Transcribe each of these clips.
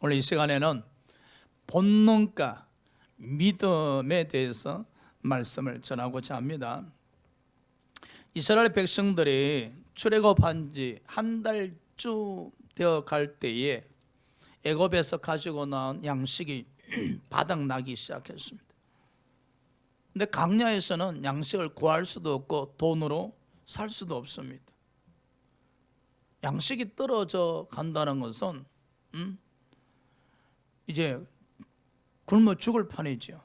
오늘 이 시간에는 본능과 믿음에 대해서 말씀을 전하고자 합니다. 이스라엘 백성들이 출애굽한 지 한 달쯤 되어 갈 때에 애굽에서 가지고 나온 양식이 바닥나기 시작했습니다. 근데 광야에서는 양식을 구할 수도 없고 돈으로 살 수도 없습니다. 양식이 떨어져 간다는 것은 이제 굶어 죽을 판이죠.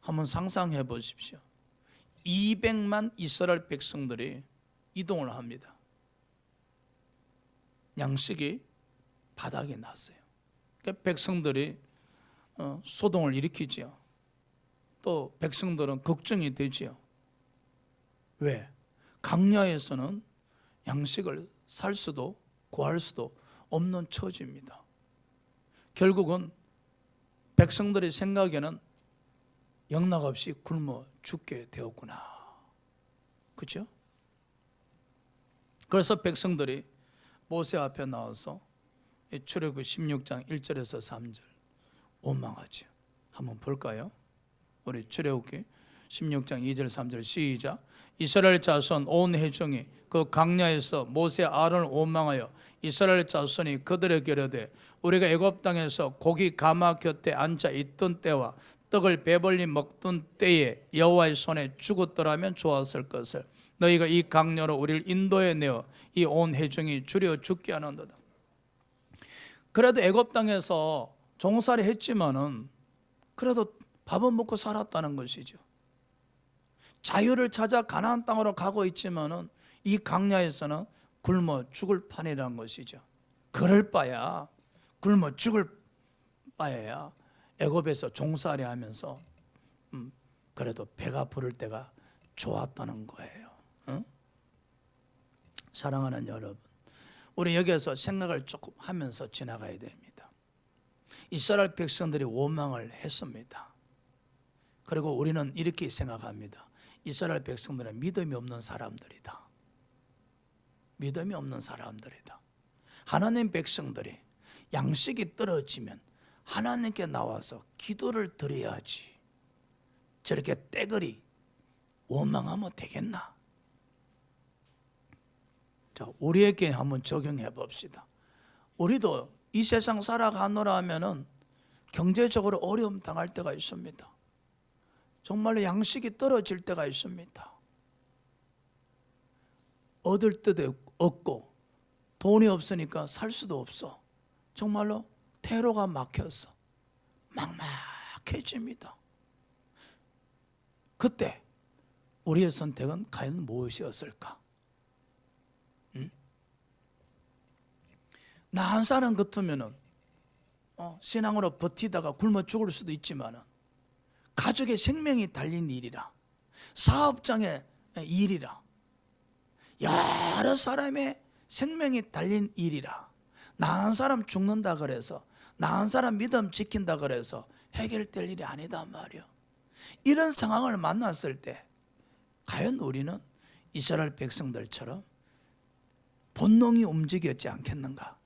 한번 상상해 보십시오. 200만 이스라엘 백성들이 이동을 합니다. 양식이 바닥에 났어요. 그러니까 백성들이 소동을 일으키지요. 또 백성들은 걱정이 되지요. 왜? 광야에서는 양식을 살 수도 구할 수도 없는 처지입니다. 결국은 백성들의 생각에는 영락없이 굶어 죽게 되었구나. 그렇죠? 그래서 백성들이 모세 앞에 나와서 출애굽 16장 1절에서 3절 원망하죠. 한번 볼까요? 우리 출애굽기 16장 2절 3절 시작. 이스라엘 자손 온 회중이 그 광야에서 모세 아론을 원망하여 이스라엘 자손이 그들에게 이르되 우리가 애굽 땅에서 고기 가마 곁에 앉아 있던 때와 떡을 배불리 먹던 때에 여호와의 손에 죽었더라면 좋았을 것을 너희가 이 강요로 우리를 인도해 내어 이 온 회중이 줄여 죽게 하는도다. 그래도 애굽 땅에서 종살이 했지만은 그래도 밥은 먹고 살았다는 것이죠. 자유를 찾아 가나안 땅으로 가고 있지만은 이 광야에서는 굶어 죽을 판이라는 것이죠. 그럴 바야 굶어 죽을 바에야 애굽에서 종살이 하면서 그래도 배가 부를 때가 좋았다는 거예요. 응? 사랑하는 여러분, 우리 여기에서 생각을 조금 하면서 지나가야 됩니다. 이스라엘 백성들이 원망을 했습니다. 그리고 우리는 이렇게 생각합니다. 이스라엘 백성들은 믿음이 없는 사람들이다. 믿음이 없는 사람들이다. 하나님 백성들이 양식이 떨어지면 하나님께 나와서 기도를 드려야지. 저렇게 떼거리 원망하면 되겠나? 자, 우리에게 한번 적용해 봅시다. 우리도 이 세상 살아가노라 하면은 경제적으로 어려움 당할 때가 있습니다. 정말로 양식이 떨어질 때가 있습니다. 얻을 때도 없고 돈이 없으니까 살 수도 없어. 정말로 퇴로가 막혀서 막막해집니다. 그때 우리의 선택은 과연 무엇이었을까? 나 한 사람 같으면은 신앙으로 버티다가 굶어 죽을 수도 있지만은 가족의 생명이 달린 일이라, 사업장의 일이라, 여러 사람의 생명이 달린 일이라, 나 한 사람 죽는다 그래서, 나 한 사람 믿음 지킨다 그래서 해결될 일이 아니다 말이요. 이런 상황을 만났을 때 과연 우리는 이스라엘 백성들처럼 본능이 움직였지 않겠는가?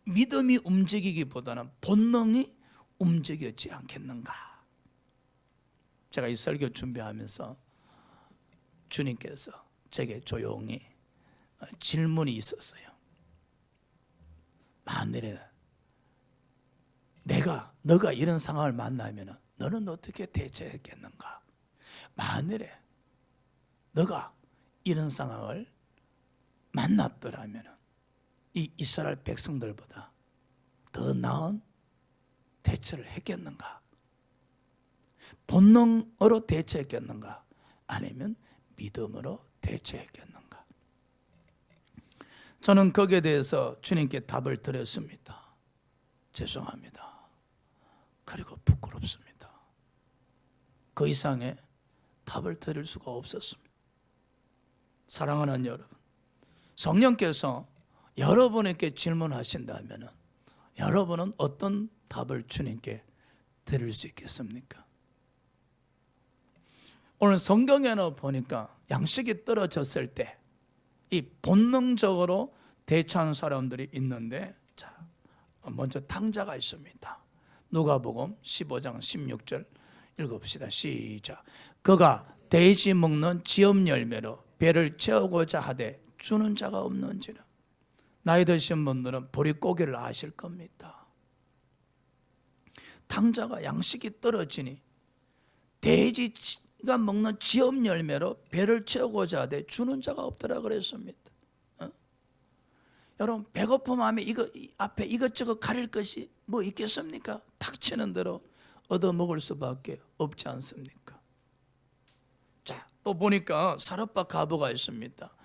믿음이 움직이기보다는 본능이 움직였지 않겠는가? 제가 이 설교 준비하면서 주님께서 제게 조용히 질문이 있었어요. 만일에 너가 이런 상황을 만나면 너는 어떻게 대처했겠는가? 만일에 너가 이런 상황을 만났더라면 이 이스라엘 백성들보다 더 나은 대처를 했겠는가? 본능으로 대처했겠는가? 아니면 믿음으로 대처했겠는가? 저는 거기에 대해서 주님께 답을 드렸습니다. 죄송합니다. 그리고 부끄럽습니다. 그 이상의 답을 드릴 수가 없었습니다. 사랑하는 여러분, 성령께서 여러분에게 질문하신다면 여러분은 어떤 답을 주님께 드릴 수 있겠습니까? 오늘 성경에는 보니까 양식이 떨어졌을 때 이 본능적으로 대처하는 사람들이 있는데, 자, 먼저 탕자가 있습니다. 누가복음 15장 16절 읽읍시다. 시작. 그가 돼지 먹는 지업 열매로 배를 채우고자 하되 주는 자가 없는지라. 나이 드신 분들은 보릿고개를 아실 겁니다. 탕자가 양식이 떨어지니 돼지가 먹는 지업 열매로 배를 채우고자 하되 주는 자가 없더라 그랬습니다. 여러분, 배고픔 하면 앞에 이것저것 가릴 것이 뭐 있겠습니까? 닥치는 대로 얻어먹을 수밖에 없지 않습니까? 자, 또 보니까 사르밧 과부가 있습니다.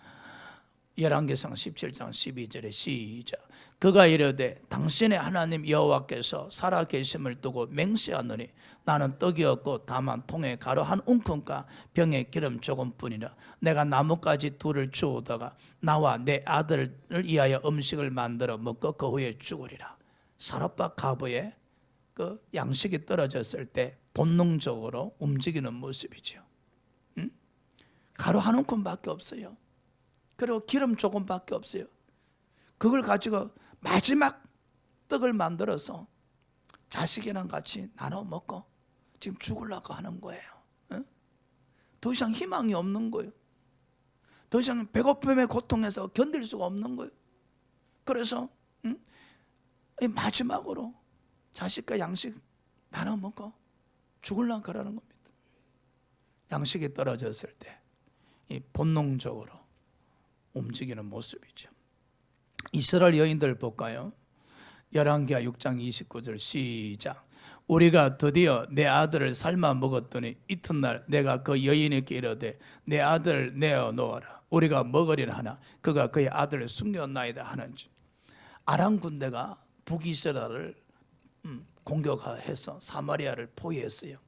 열왕기상 17장 12절에 시작. 그가 이르되 당신의 하나님 여호와께서 살아계심을 두고 맹세하노니 나는 떡이 없고 다만 통에 가루 한 웅큼과 병에 기름 조금뿐이라. 내가 나뭇가지 둘을 주우다가 나와 내 아들을 위하여 음식을 만들어 먹고 그 후에 죽으리라. 사르밧 과부의 그 양식이 떨어졌을 때 본능적으로 움직이는 모습이죠. 가루 한 웅큼밖에 없어요. 그리고 기름 조금밖에 없어요. 그걸 가지고 마지막 떡을 만들어서 자식이랑 같이 나눠 먹고 지금 죽으려고 하는 거예요. 더 이상 희망이 없는 거예요. 더 이상 배고픔의 고통에서 견딜 수가 없는 거예요. 그래서 마지막으로 자식과 양식 나눠 먹고 죽으려고 그러는 겁니다. 양식이 떨어졌을 때 이 본능적으로 움직이는 모습이죠. 이스라엘 여인들 볼까요? 열왕기하 6장 29절 시작. 우리가 드디어 내 아들을 삶아 먹었더니 이튿날 내가 그 여인에게 이르되 내 아들을 내어 놓아라. 우리가 먹으리라 하나 그가 그의 아들을 숨겼나이다 하는지. 아람 군대가 북이스라엘을 공격해서 사마리아를 포위했어요.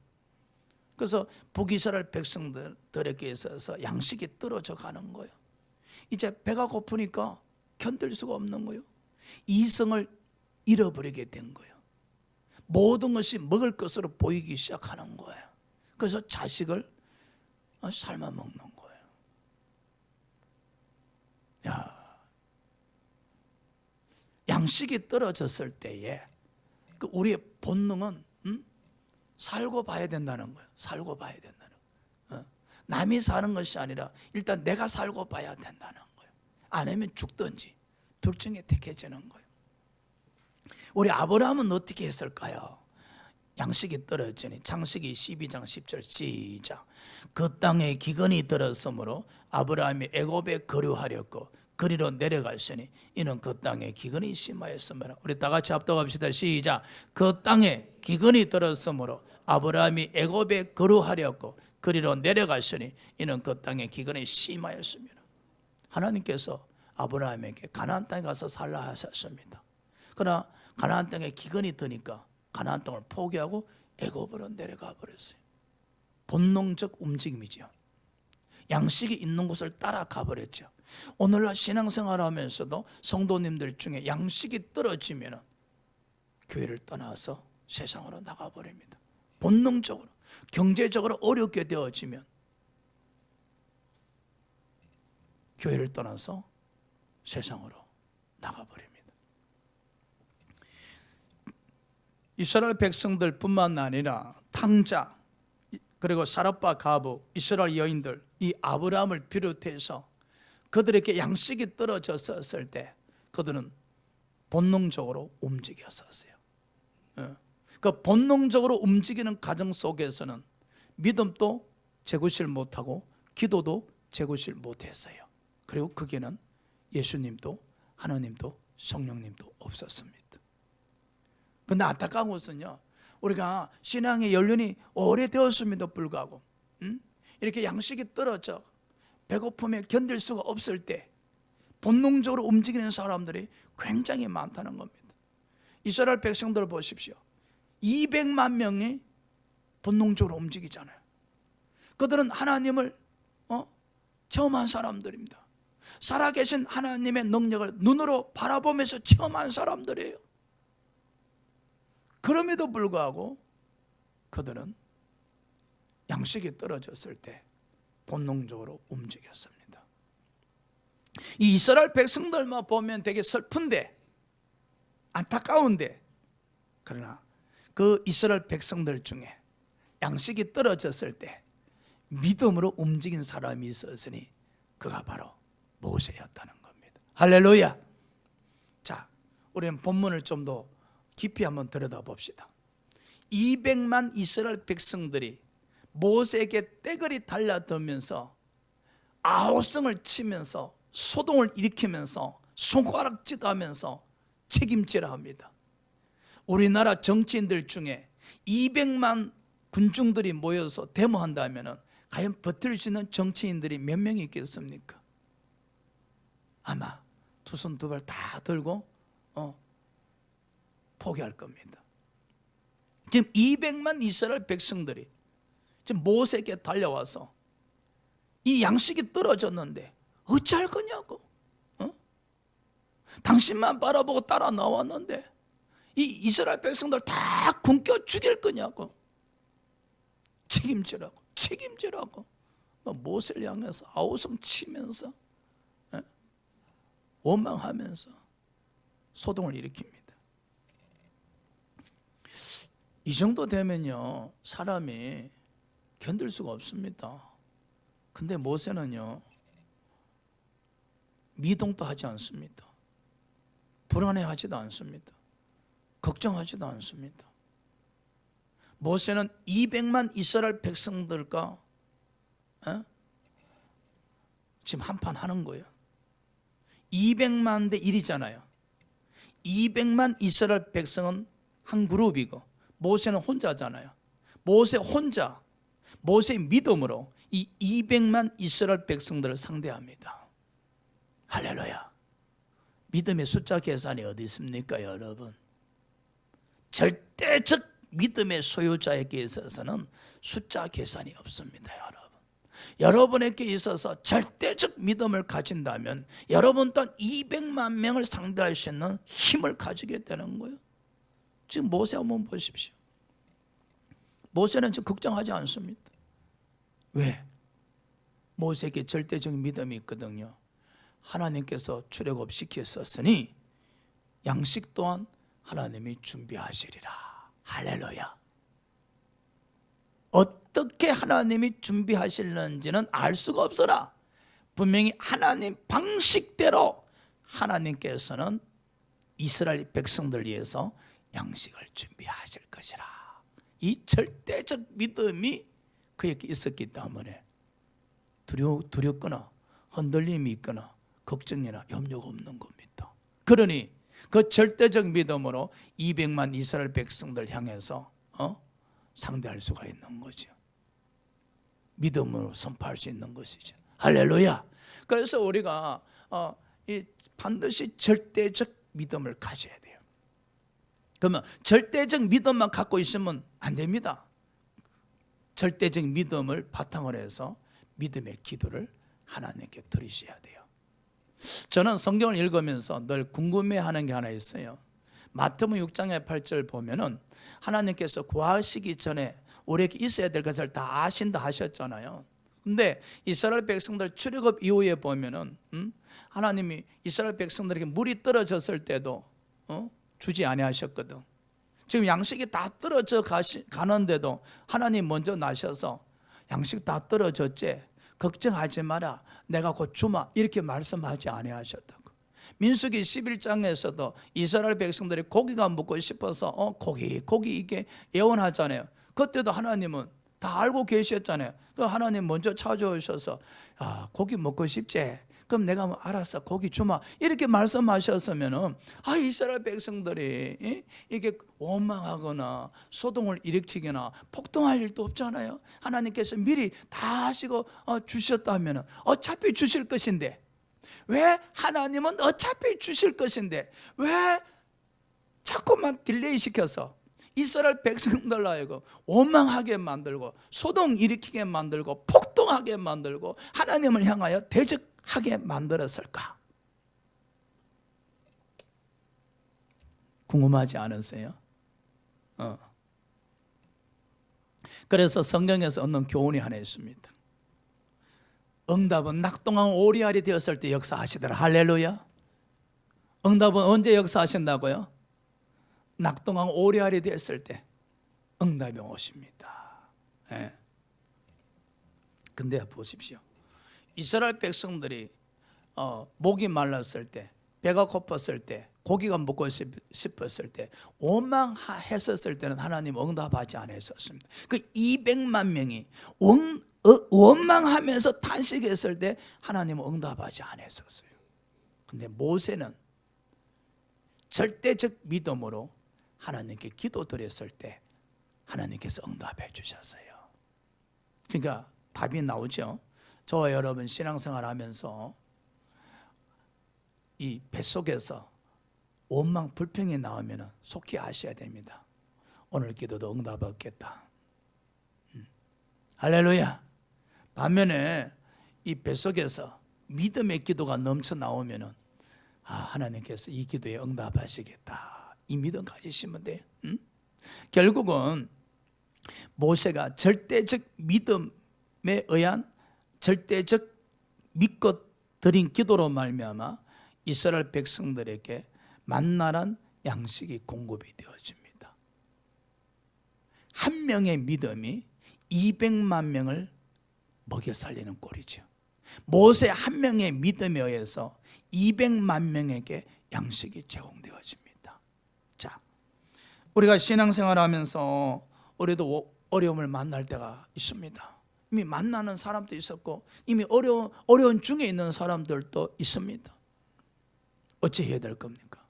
그래서 북이스라엘 백성들에게 있어서 양식이 떨어져 가는 거예요. 이제 배가 고프니까 견딜 수가 없는 거예요. 이성을 잃어버리게 된 거예요. 모든 것이 먹을 것으로 보이기 시작하는 거예요. 그래서 자식을 삶아 먹는 거예요. 양식이 떨어졌을 때에 우리의 본능은 살고 봐야 된다는 거예요. 살고 봐야 된다는 거예요. 남이 사는 것이 아니라 일단 내가 살고 봐야 된다는 거예요. 아니면 죽든지 둘 중에 택해지는 거예요. 우리 아브라함은 어떻게 했을까요? 양식이 떨어지니 창세기 12장 10절 시작. 그 땅에 기근이 들었으므로 아브라함이 애굽에 거류하렸고 그리로 내려갔으니 이는 그 땅에 기근이 심하였으므로. 우리 다 같이 합독합시다. 시작. 그 땅에 기근이 들었으므로 아브라함이 애굽에 거류하렸고 그리로 내려갔으니 이는 그 땅에 기근이 심하였습니다. 하나님께서 아브라함에게 가나안 땅에 가서 살라 하셨습니다. 그러나 가나안 땅에 기근이 드니까 가나안 땅을 포기하고 애굽으로 내려가 버렸어요. 본능적 움직임이죠. 양식이 있는 곳을 따라가 버렸죠. 오늘날 신앙생활 하면서도 성도님들 중에 양식이 떨어지면 교회를 떠나서 세상으로 나가버립니다. 본능적으로, 경제적으로 어렵게 되어지면 교회를 떠나서 세상으로 나가버립니다. 이스라엘 백성들 뿐만 아니라 탕자 그리고 사르밧 과부, 이스라엘 여인들, 이 아브라함을 비롯해서 그들에게 양식이 떨어졌을 때 그들은 본능적으로 움직였었어요. 그 본능적으로 움직이는 과정 속에서는 믿음도 재구실 못하고 기도도 재구실 못했어요. 그리고 거기에는 예수님도 하나님도 성령님도 없었습니다. 그런데 안타까운 것은요, 우리가 신앙의 연륜이 오래되었음에도 불구하고 이렇게 양식이 떨어져 배고픔에 견딜 수가 없을 때 본능적으로 움직이는 사람들이 굉장히 많다는 겁니다. 이스라엘 백성들을 보십시오. 200만 명이 본능적으로 움직이잖아요. 그들은 하나님을 체험한 사람들입니다. 살아계신 하나님의 능력을 눈으로 바라보면서 체험한 사람들이에요. 그럼에도 불구하고 그들은 양식이 떨어졌을 때 본능적으로 움직였습니다. 이 이스라엘 백성들만 보면 되게 슬픈데 안타까운데, 그러나 그 이스라엘 백성들 중에 양식이 떨어졌을 때 믿음으로 움직인 사람이 있었으니 그가 바로 모세였다는 겁니다. 할렐루야. 자, 우리는 본문을 좀 더 깊이 한번 들여다봅시다. 200만 이스라엘 백성들이 모세에게 떼거리 달려들면서 아우성을 치면서 소동을 일으키면서 손가락질 하면서 책임지라 합니다. 우리나라 정치인들 중에 200만 군중들이 모여서 데모한다면 과연 버틸 수 있는 정치인들이 몇 명이 있겠습니까? 아마 두 손 두 발 다 들고 포기할 겁니다. 지금 200만 이스라엘 백성들이 지금 모세에게 달려와서 이 양식이 떨어졌는데 어찌할 거냐고, 당신만 바라보고 따라 나왔는데 이 이스라엘 백성들 다 굶겨 죽일 거냐고, 책임지라고 모세를 향해서 아우성 치면서 원망하면서 소동을 일으킵니다. 이 정도 되면요 사람이 견딜 수가 없습니다. 근데 모세는요 미동도 하지 않습니다. 불안해하지도 않습니다. 걱정하지도 않습니다. 모세는 200만 이스라엘 백성들과 지금 한판 하는 거예요. 200만 대 1이잖아요. 200만 이스라엘 백성은 한 그룹이고 모세는 혼자잖아요. 모세 혼자, 모세의 믿음으로 이 200만 이스라엘 백성들을 상대합니다. 할렐루야. 믿음의 숫자 계산이 어디 있습니까, 여러분? 절대적 믿음의 소유자에게 있어서는 숫자 계산이 없습니다, 여러분. 여러분에게 있어서 절대적 믿음을 가진다면 여러분 또한 200만 명을 상대할 수 있는 힘을 가지게 되는 거예요. 지금 모세 한번 보십시오. 모세는 지금 걱정하지 않습니다. 왜? 모세에게 절대적 믿음이 있거든요. 하나님께서 출애굽 시켰었으니 양식 또한 하나님이 준비하시리라. 할렐루야. 어떻게 하나님이 준비하실는지는 알 수가 없으나 분명히 하나님 방식대로 하나님께서는 이스라엘 백성들 위해서 양식을 준비하실 것이라. 이 절대적 믿음이 그에게 있었기 때문에 두렵거나 흔들림이 있거나 걱정이나 염려가 없는 겁니다. 그러니 그 절대적 믿음으로 200만 이스라엘 백성들 향해서 상대할 수가 있는 거죠. 믿음으로 선포할 수 있는 것이죠. 할렐루야. 그래서 우리가 반드시 절대적 믿음을 가져야 돼요. 그러면 절대적 믿음만 갖고 있으면 안 됩니다. 절대적 믿음을 바탕으로 해서 믿음의 기도를 하나님께 드리셔야 돼요. 저는 성경을 읽으면서 늘 궁금해하는 게 하나 있어요. 마태복음 6장의 8절 보면은 하나님께서 구하시기 전에 우리에게 있어야 될 것을 다 아신다 하셨잖아요. 근데 이스라엘 백성들 출애굽 이후에 보면은 하나님이 이스라엘 백성들에게 물이 떨어졌을 때도 주지 아니하셨거든. 지금 양식이 다 떨어져 가는데도 하나님 먼저 나셔서 양식 다 떨어졌지? 걱정하지 마라. 내가 곧 주마. 이렇게 말씀하지 아니하셨다고. 민수기 11장에서도 이스라엘 백성들이 고기가 먹고 싶어서 고기 이게 예언하잖아요. 그때도 하나님은 다 알고 계셨잖아요. 그 하나님 먼저 찾아오셔서 고기 먹고 싶지? 그럼 내가 알았어 고기 주마 이렇게 말씀하셨으면 이스라엘 백성들이 이게 원망하거나 소동을 일으키거나 폭동할 일도 없잖아요. 하나님께서 미리 다 하시고 주셨다면 어차피 주실 것인데 왜 하나님은 어차피 주실 것인데 왜 자꾸만 딜레이 시켜서 이스라엘 백성들 하여금 원망하게 만들고 소동 일으키게 만들고 폭동하게 만들고 하나님을 향하여 대적하게 만들었을까? 궁금하지 않으세요? 그래서 성경에서 얻는 교훈이 하나 있습니다. 응답은 낙동강 오리알이 되었을 때 역사하시더라. 할렐루야. 응답은 언제 역사하신다고요? 낙동강 오래알이 됐을 때 응답이 오십니다. 예. 근데 보십시오. 이스라엘 백성들이 목이 말랐을 때, 배가 고팠을 때, 고기가 먹고 싶었을 때, 원망했었을 때는 하나님 응답하지 않으셨습니다. 그 200만 명이 원망하면서 탄식했을 때 하나님은 응답하지 않으셨어요. 근데 모세는 절대적 믿음으로 하나님께 기도드렸을 때 하나님께서 응답해 주셨어요. 그러니까 답이 나오죠. 저와 여러분 신앙생활 하면서 이 뱃속에서 원망 불평이 나오면 속히 아셔야 됩니다. 오늘 기도도 응답 얻겠다. 할렐루야. 반면에 이 뱃속에서 믿음의 기도가 넘쳐 나오면 하나님께서 이 기도에 응답하시겠다. 이 믿음 가지시면 돼요. 결국은 모세가 절대적 믿음에 의한 절대적 믿고 드린 기도로 말미암아 이스라엘 백성들에게 만나란 양식이 공급이 되어집니다. 한 명의 믿음이 200만 명을 먹여 살리는 꼴이죠. 모세 한 명의 믿음에 의해서 200만 명에게 양식이 제공되어집니다. 자, 우리가 신앙생활하면서 우리도 어려움을 만날 때가 있습니다. 이미 만나는 사람도 있었고 이미 어려운 중에 있는 사람들도 있습니다. 어찌 해야 될 겁니까?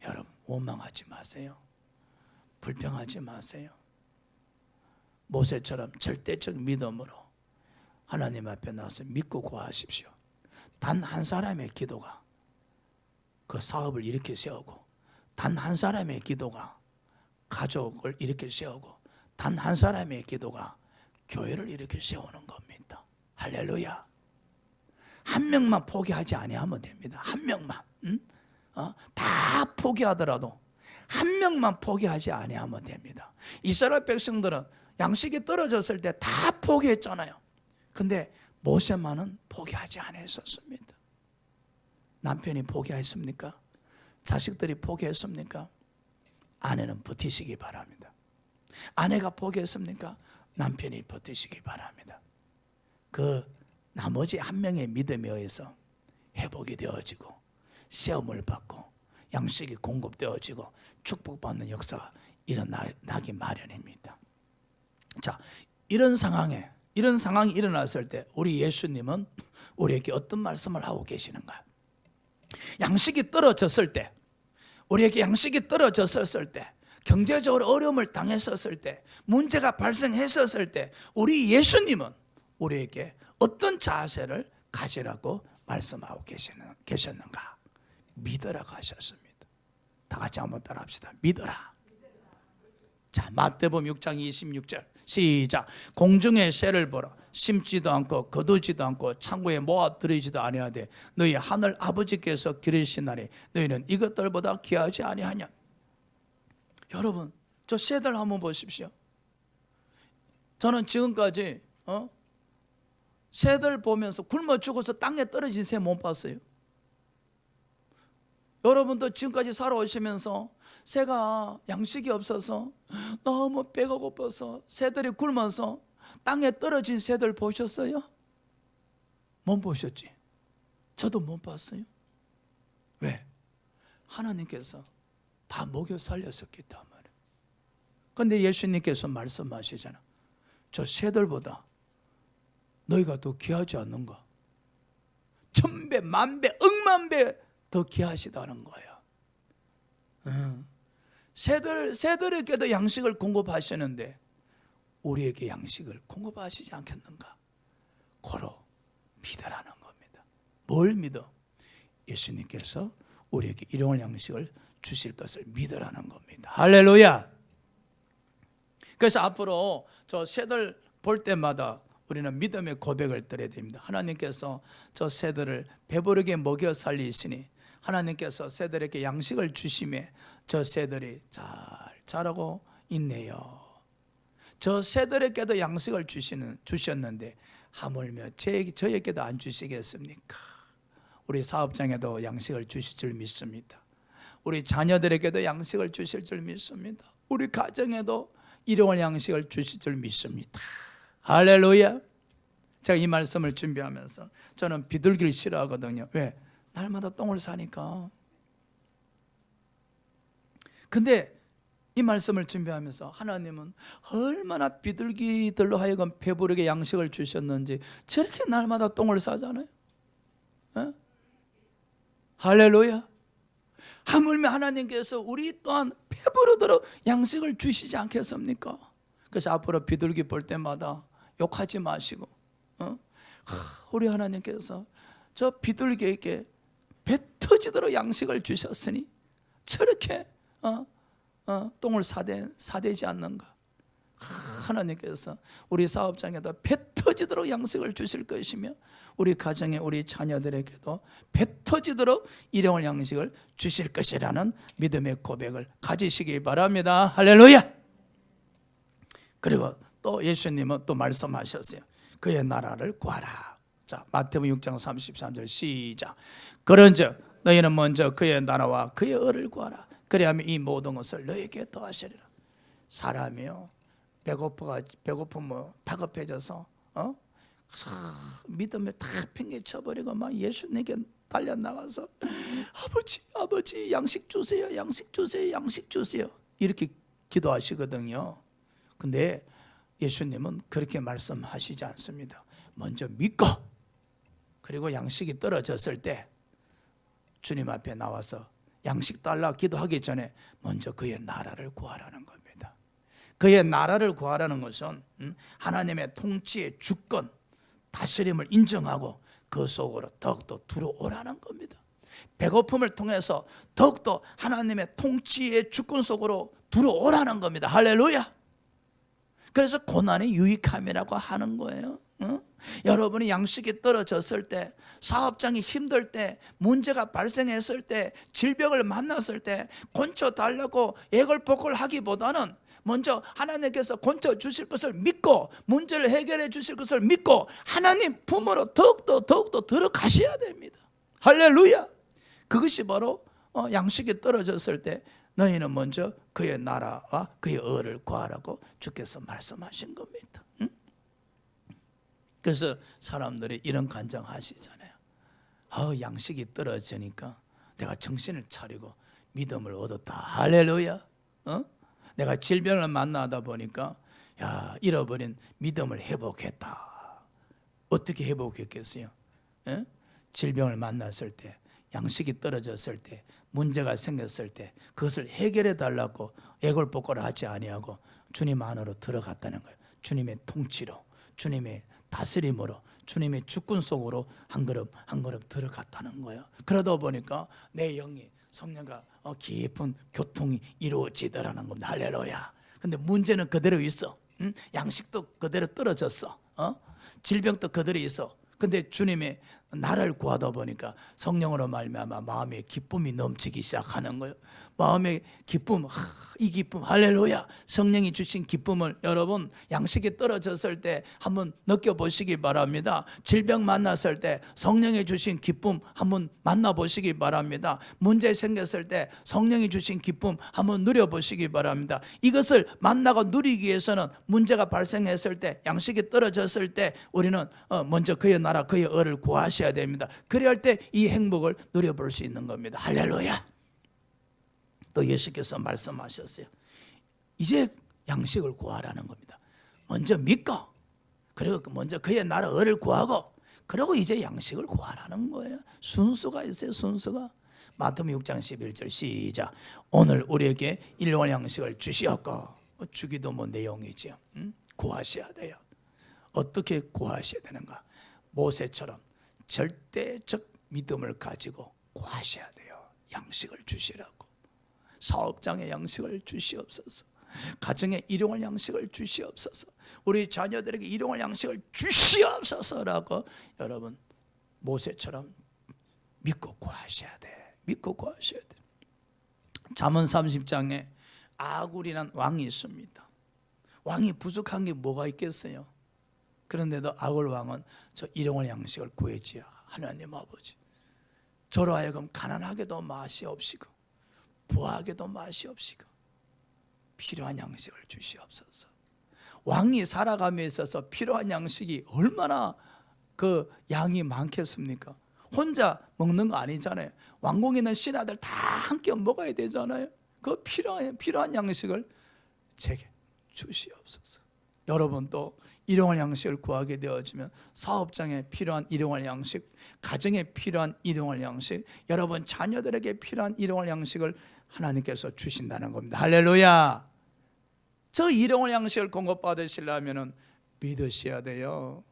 여러분 원망하지 마세요. 불평하지 마세요. 모세처럼 절대적 믿음으로 하나님 앞에 나와서 믿고 구하십시오. 단 한 사람의 기도가 그 사업을 일으켜 세우고, 단 한 사람의 기도가 가족을 일으켜 세우고, 단 한 사람의 기도가 교회를 일으켜 세우는 겁니다. 할렐루야. 한 명만 포기하지 아니하면 됩니다. 한 명만. 다 포기하더라도 한 명만 포기하지 아니하면 됩니다. 이스라엘 백성들은 양식이 떨어졌을 때 다 포기했잖아요. 근데 모세만은 포기하지 않았었습니다. 남편이 포기했습니까? 자식들이 포기했습니까? 아내는 버티시기 바랍니다. 아내가 포기했습니까? 남편이 버티시기 바랍니다. 그 나머지 한 명의 믿음에 의해서 회복이 되어지고 시험을 받고 양식이 공급되어지고 축복받는 역사가 일어나기 마련입니다. 자, 이런 상황이 일어났을 때 우리 예수님은 우리에게 어떤 말씀을 하고 계시는가? 양식이 떨어졌을 때, 우리에게 양식이 떨어졌을 때, 경제적으로 어려움을 당했었을 때, 문제가 발생했었을 때 우리 예수님은 우리에게 어떤 자세를 가지라고 말씀하고 계셨는가? 믿으라고 하셨습니다. 다 같이 한번 따라합시다. 믿어라. 자, 마태복음 6장 26절 시작. 공중의 새를 보라. 심지도 않고 거두지도 않고 창고에 모아들이지도 아니하되 너희 하늘 아버지께서 기르시나니 너희는 이것들보다 귀하지 아니하냐. 여러분, 저 새들 한번 보십시오. 저는 지금까지 새들 보면서 굶어 죽어서 땅에 떨어진 새 못 봤어요. 여러분도 지금까지 살아오시면서 새가 양식이 없어서 너무 배가 고파서 새들이 굶어서 땅에 떨어진 새들 보셨어요? 못 보셨지? 저도 못 봤어요. 왜? 하나님께서 다 먹여 살렸었기 때문에. 그런데 예수님께서 말씀하시잖아. 저 새들보다 너희가 더 귀하지 않는가? 1000배, 10,000배, 10,000,000배 더 귀하시다는 거예요. 새들에게도 양식을 공급하시는데 우리에게 양식을 공급하시지 않겠는가? 고로 믿으라는 겁니다. 뭘 믿어? 예수님께서 우리에게 일용할 양식을 주실 것을 믿으라는 겁니다. 할렐루야. 그래서 앞으로 저 새들 볼 때마다 우리는 믿음의 고백을 드려야 됩니다. 하나님께서 저 새들을 배부르게 먹여 살리시니 하나님께서 새들에게 양식을 주심에 저 새들이 잘 자라고 있네요. 저 새들에게도 양식을 주셨는데 하물며 저에게도 안 주시겠습니까? 우리 사업장에도 양식을 주실 줄 믿습니다. 우리 자녀들에게도 양식을 주실 줄 믿습니다. 우리 가정에도 일용할 양식을 주실 줄 믿습니다. 할렐루야. 제가 이 말씀을 준비하면서 저는 비둘기를 싫어하거든요. 왜? 날마다 똥을 싸니까. 근데 이 말씀을 준비하면서 하나님은 얼마나 비둘기들로 하여금 배부르게 양식을 주셨는지 저렇게 날마다 똥을 싸잖아요. 에? 할렐루야. 하물며 하나님께서 우리 또한 배부르도록 양식을 주시지 않겠습니까? 그래서 앞으로 비둘기 볼 때마다 욕하지 마시고, 우리 하나님께서 저 비둘기에게 배 터지도록 양식을 주셨으니 저렇게 똥을 사대지 않는가? 하나님께서 우리 사업장에도 배 터지도록 양식을 주실 것이며 우리 가정에 우리 자녀들에게도 배 터지도록 일용할 양식을 주실 것이라는 믿음의 고백을 가지시기 바랍니다. 할렐루야. 그리고 또 예수님은 또 말씀하셨어요. 그의 나라를 구하라. 자, 마태복음 6장 33절 시작. 그런즉 너희는 먼저 그의 나라와 그의 의를 구하라. 그리하면 이 모든 것을 너희에게 더하시리라. 사람이요 배고프면 다급해져서 믿음을 다 팽개쳐버리고 막 예수님께 달려나가서 아버지 양식 주세요, 양식 주세요, 양식 주세요 이렇게 기도하시거든요. 근데 예수님은 그렇게 말씀하시지 않습니다. 먼저 믿고 그리고 양식이 떨어졌을 때 주님 앞에 나와서 양식 달라 기도하기 전에 먼저 그의 나라를 구하라는 겁니다. 그의 나라를 구하라는 것은 하나님의 통치의 주권, 다스림을 인정하고 그 속으로 더욱더 들어오라는 겁니다. 배고픔을 통해서 더욱더 하나님의 통치의 주권 속으로 들어오라는 겁니다. 할렐루야. 그래서 고난이 유익함이라고 하는 거예요. 여러분이 양식이 떨어졌을 때, 사업장이 힘들 때, 문제가 발생했을 때, 질병을 만났을 때 고쳐달라고 애걸복걸 하기보다는 먼저 하나님께서 고쳐주실 것을 믿고 문제를 해결해 주실 것을 믿고 하나님 품으로 더욱더 들어가셔야 됩니다. 할렐루야. 그것이 바로 양식이 떨어졌을 때 너희는 먼저 그의 나라와 그의 의를 구하라고 주께서 말씀하신 겁니다. 그래서 사람들이 이런 간증하시잖아요. 양식이 떨어지니까 내가 정신을 차리고 믿음을 얻었다. 할렐루야. 내가 질병을 만나다 보니까 잃어버린 믿음을 회복했다. 어떻게 회복했겠어요? 질병을 만났을 때, 양식이 떨어졌을 때, 문제가 생겼을 때 그것을 해결해 달라고 애걸복걸 하지 아니하고 주님 안으로 들어갔다는 거예요. 주님의 통치로, 주님의 다스림으로, 주님의 주권 속으로 한 걸음 한 걸음 들어갔다는 거예요. 그러다 보니까 내 영이 성령과 깊은 교통이 이루어지더라는 겁니다. 할렐루야. 근데 문제는 그대로 있어. 양식도 그대로 떨어졌어. 질병도 그대로 있어. 근데 주님의 나를 구하다 보니까 성령으로 말미암아 마음의 기쁨이 넘치기 시작하는 거예요. 마음의 기쁨, 이 기쁨, 할렐루야. 성령이 주신 기쁨을 여러분 양식이 떨어졌을 때 한번 느껴보시기 바랍니다. 질병 만났을 때 성령이 주신 기쁨 한번 만나보시기 바랍니다. 문제 생겼을 때 성령이 주신 기쁨 한번 누려보시기 바랍니다. 이것을 만나고 누리기 위해서는 문제가 발생했을 때, 양식이 떨어졌을 때 우리는 먼저 그의 나라, 그의 의를 구하셔야 됩니다. 그래야 할 때 이 행복을 누려볼 수 있는 겁니다. 할렐루야. 또 예수께서 말씀하셨어요. 이제 양식을 구하라는 겁니다. 먼저 믿고 그리고 먼저 그의 나라 의를 구하고 그리고 이제 양식을 구하라는 거예요. 순수가 있어요. 순수가. 마태복음 6장 11절 시작. 오늘 우리에게 일용할 양식을 주시옵고. 주기도 내용이죠. 구하셔야 돼요. 어떻게 구하셔야 되는가? 모세처럼 절대적 믿음을 가지고 구하셔야 돼요. 양식을 주시라고. 사업장의 양식을 주시옵소서. 가정에 일용할 양식을 주시옵소서. 우리 자녀들에게 일용할 양식을 주시옵소서라고 여러분 모세처럼 믿고 구하셔야 돼. 믿고 구하셔야 돼. 잠언 30장에 아굴이란 왕이 있습니다. 왕이 부족한 게 뭐가 있겠어요? 그런데도 아굴 왕은 저 일용할 양식을 구했지요. 하나님 아버지, 저로 하여금 가난하게도 마시옵시고 부하게도 마시옵시고 필요한 양식을 주시옵소서. 왕이 살아감에 있어서 필요한 양식이 얼마나 그 양이 많겠습니까? 혼자 먹는 거 아니잖아요. 왕궁에 있는 신하들 다 함께 먹어야 되잖아요. 그 필요한 양식을 제게 주시옵소서. 여러분도 일용할 양식을 구하게 되어지면 사업장에 필요한 일용할 양식, 가정에 필요한 일용할 양식, 여러분 자녀들에게 필요한 일용할 양식을 하나님께서 주신다는 겁니다. 할렐루야. 저 일용할 양식을 공급받으시려면 믿으셔야 돼요.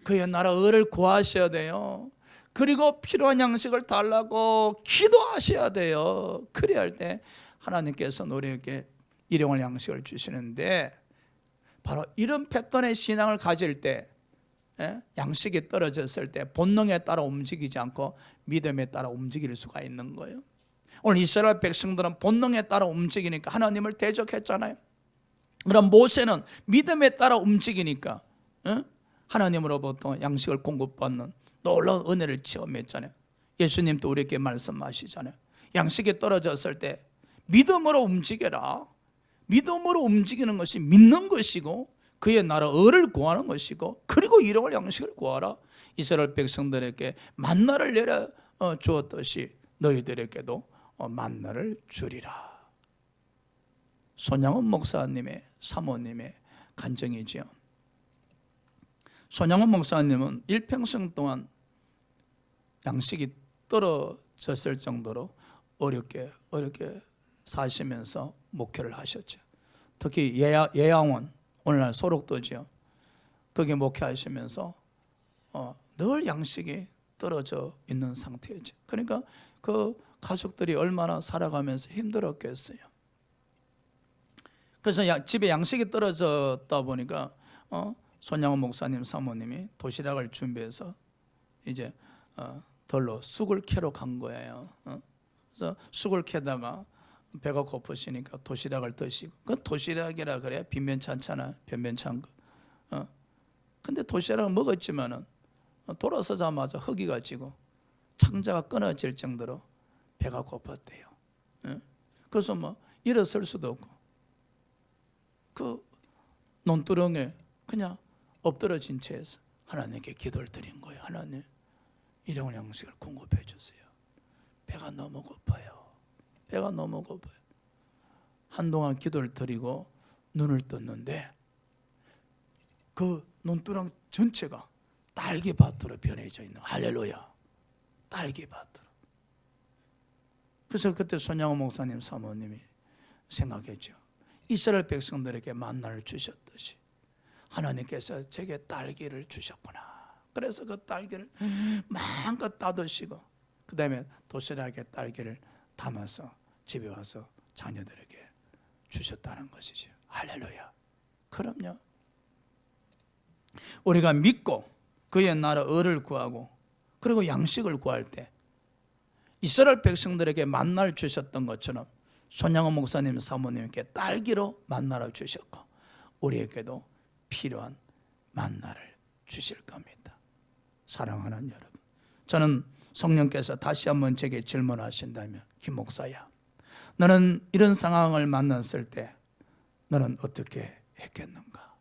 그의 나라 의를 구하셔야 돼요. 그리고 필요한 양식을 달라고 기도하셔야 돼요. 그래야 할 때 하나님께서 우리에게 일용할 양식을 주시는데, 바로 이런 패턴의 신앙을 가질 때, 양식이 떨어졌을 때 본능에 따라 움직이지 않고 믿음에 따라 움직일 수가 있는 거예요. 오늘 이스라엘 백성들은 본능에 따라 움직이니까 하나님을 대적했잖아요. 그럼 모세는 믿음에 따라 움직이니까 하나님으로부터 양식을 공급받는 놀라운 은혜를 체험했잖아요. 예수님도 우리에게 말씀하시잖아요. 양식이 떨어졌을 때 믿음으로 움직여라. 믿음으로 움직이는 것이 믿는 것이고 그의 나라 의를 구하는 것이고, 그리고 일용할 양식을 구하라. 이스라엘 백성들에게 만나를 내려 주었듯이 너희들에게도 만나를 주리라. 손양원 목사님의 사모님의 간증이지요. 손양원 목사님은 일평생 동안 양식이 떨어졌을 정도로 어렵게 사시면서 목회를 하셨죠. 특히 예양원, 오늘날 소록도지요. 거기 목회하시면서 늘 양식이 떨어져 있는 상태였죠. 그러니까 그 가족들이 얼마나 살아가면서 힘들었겠어요. 그래서 집에 양식이 떨어졌다 보니까 손양원 목사님 사모님이 도시락을 준비해서 이제 덜로 쑥을 캐러 간 거예요. 그래서 쑥을 캐다가 배가 고프시니까 도시락을 드시고, 그 도시락이라 그래 빈면찮잖아, 변변찬 거. 근데 도시락을 먹었지만은 돌아서자마자 허기가 지고 창자가 끊어질 정도로 배가 고팠대요. 그래서 뭐 일어설 수도 없고 그 논두렁에 그냥 엎드러진 채에서 하나님께 기도를 드린 거예요. 하나님, 일용할 양식을 공급해 주세요. 배가 너무 고파요. 배가 너무 고파요. 한동안 기도를 드리고 눈을 떴는데 그 논두렁 전체가 딸기밭으로 변해져 있는, 할렐루야, 딸기밭으로. 그래서 그때 손양호 목사님 사모님이 생각했죠. 이스라엘 백성들에게 만나를 주셨듯이 하나님께서 제게 딸기를 주셨구나. 그래서 그 딸기를 마음껏 따드시고 그 다음에 도시락에 딸기를 담아서 집에 와서 자녀들에게 주셨다는 것이죠. 할렐루야. 그럼요. 우리가 믿고 그의 나라 의를 구하고 그리고 양식을 구할 때 이스라엘 백성들에게 만나를 주셨던 것처럼 손양호 목사님 사모님께 딸기로 만나를 주셨고 우리에게도 필요한 만나를 주실 겁니다. 사랑하는 여러분, 저는 성령께서 다시 한번 제게 질문하신다면, 김 목사야, 너는 이런 상황을 만났을 때 너는 어떻게 했겠는가?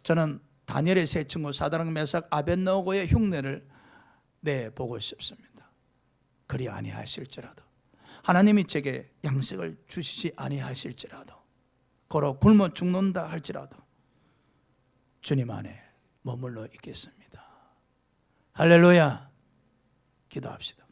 저는 다니엘의 세 친구 사드락 메삭 아벳느고의 흉내를 내보고 싶습니다. 그리 아니하실지라도, 하나님이 제게 양식을 주시지 아니하실지라도, 걸어 굶어 죽는다 할지라도 주님 안에 머물러 있겠습니다. 할렐루야. 기도합시다.